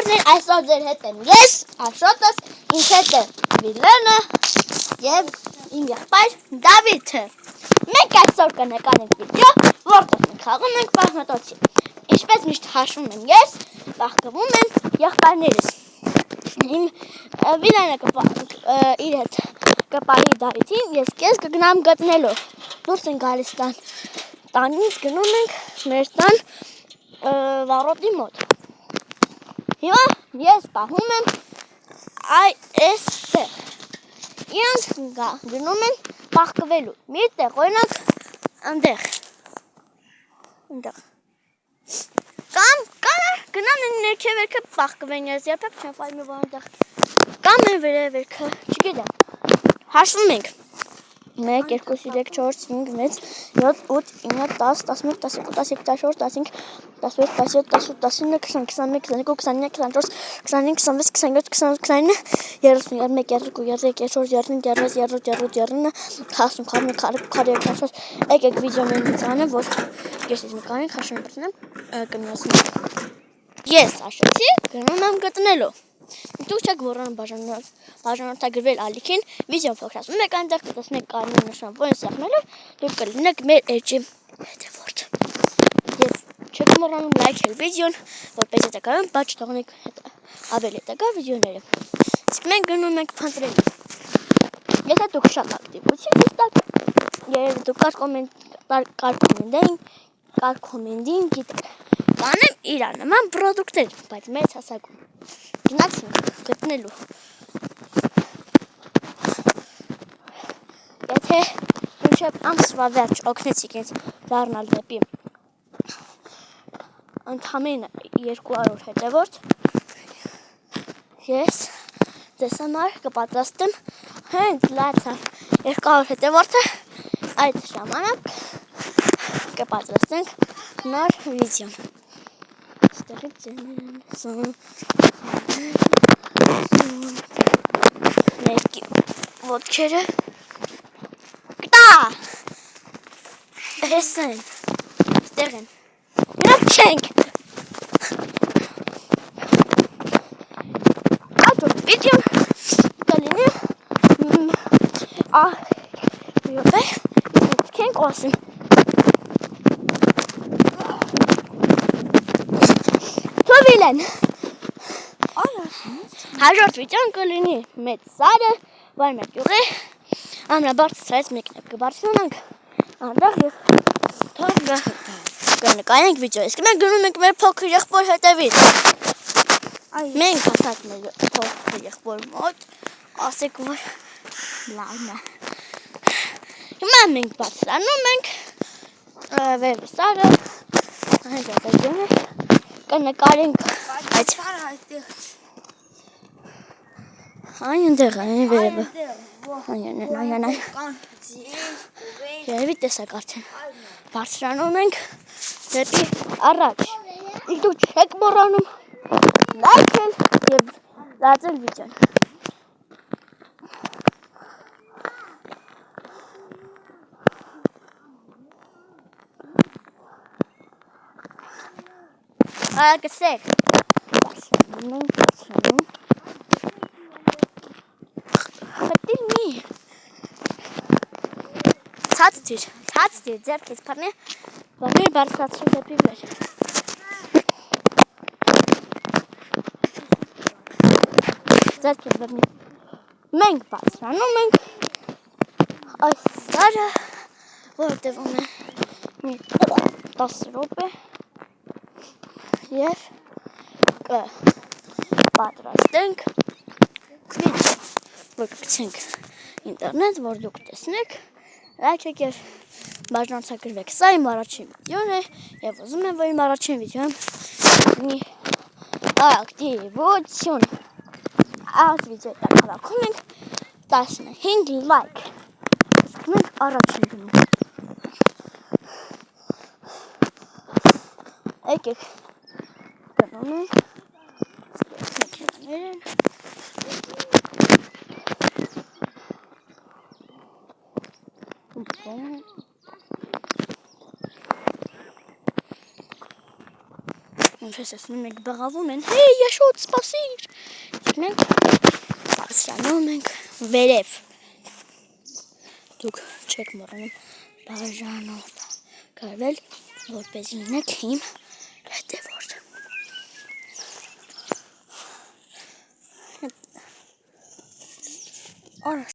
Եղբայրներ, այսօր ձեր հետ եմ ես, Աշոտս, ինձ հետ է Վիլենը և իմ եղբայր Դավիթը։ Մենք այսօր կնկարենք վիդեո, որտեղ մենք խաղում ենք բազմատոցի։ Ինչպես միշտ հաշվում եմ ես, բախկվում եմ եղբայրներս։ Իմ Վիլենը իր հետ կպահի Դավիթին, ես քեզ կգնամ գտնելու։ Դուրս ենք գալիս տանից գնում ենք մեր տան վառոդի մոտ։ Հիմա ես պահում եմ այստեղ։ Իրանք գնում են պահկվելու։ Մի տեղ, օրինակ, այնտեղ։ Կամ գնան ներքևերքը պահկվեն, ես երբեք չեմ ֆայլում այնտեղ։ Կամ են վերևերքը, չգիտեմ։ Հաշվում ենք։ 1, 2, 3, 4, 5, 6, 7, 8, 9, 10, 11, 12, 13, 14, 15, 16, 17, 18, 19, 20, 21, 22, 23, 24, 25, 26, 27, 28, 29, 30, 31, 32, 33, 34, 35, 36, 37, 38, 39, 40, եկեք վիդեոն ինձանը, որ ես նկարենք, հաշվում եմ կմյասնեմ։ Ես Աշոտի գնում եմ գտնելու։ Դուք չեք մոռանում բաժանորդագրվել ալիքին, վիդեոն փոխանցում եք այնտեղ կտեսնեք կարմիր նշան, որը սեղմելով դուք կլինեք մեր էջի հետևորդ։ Եվ չեք մոռանում լայքել վիդեոն, որպես հետագայում բաց թողնեք ավելի հետագա վիդեոները։ Իսկ մենք գնում ենք փնտրելու։ Եթե դուք շատ ակտիվություն ստաք, եւ դուք կար կոմենդին գիտեք, կանեմ իրար նման պրոդուկտեր, բայց մեծ հասակում։ Գնացինք գտնելու։ Եթե մինչև ամսվա վերջ օգնեցիք ինձ դառնալ դեպի ընդամենը 200 հետևորդ, ես ձեզ համար կպատրաստեմ հենց լացավ 200 հետևորդը, այդ ժամանակ կպատրաստենք նոր վիդեոն։ Ստեղից մեկի ոտքերը կտա հեսեն ստեղ են նրանք չենք աջորդ վիդեոն կլինի չենք ասում Վիլեն հաջորդ վիդեոն կլինի մեծ սարը, որ մեր յուղի ամենաբարձրից մեկն է կբարձրանանք այնտեղ եւ թող կնկարենք վիդեո։ Իսկ մենք գնում ենք մեր փոքր եղբոր հետևից։ Մենք հասանք մեր փոքր եղբոր մոտ, ասեք որ լավն է։ Հիմա մենք բարձրանում ենք վերևի սարը, հենց այդտեղն է կնկարենք այդ այնտեղ այն վերևը այն երևի տեսակ արդեն բարձրանում ենք դեպի առաջ դուք չեք մոռանում լայքել եւ լայքել վիդեոն Գցեք բարձրանում Հատիր մի Ցածդիր ձերքից պարնի բաղի բարձրացրու դեպի վեր ձերքից բրնի մենք բարձրանում ենք այս սարը որ տևում է մի 10 րոպե և կպատրաստենք վիդեո, որ կգցենք ինտերնետ, որ դուք տեսնեք, լայքեք և բաժանորդագրվեք։ Սա իմ առաջին վիդեոն է և ուզում եմ, որ իմ առաջին վիդեոն մի ակտիվություն։ Այս վիդեոյի տակ հավաքում ենք 15 լայք։ Իսկ մենք առաջին գնում։ Եկեք գնում ենք մեքենաներ են Ոնց ասում մենք բղավում են, հեյ, Աշոտ, սպասիր։ Մենք բարձրանում ենք վերև։ Դուք չեք մոռանում բաժանով կարվել, որպես լինեք իմ հետևորդ։ Արա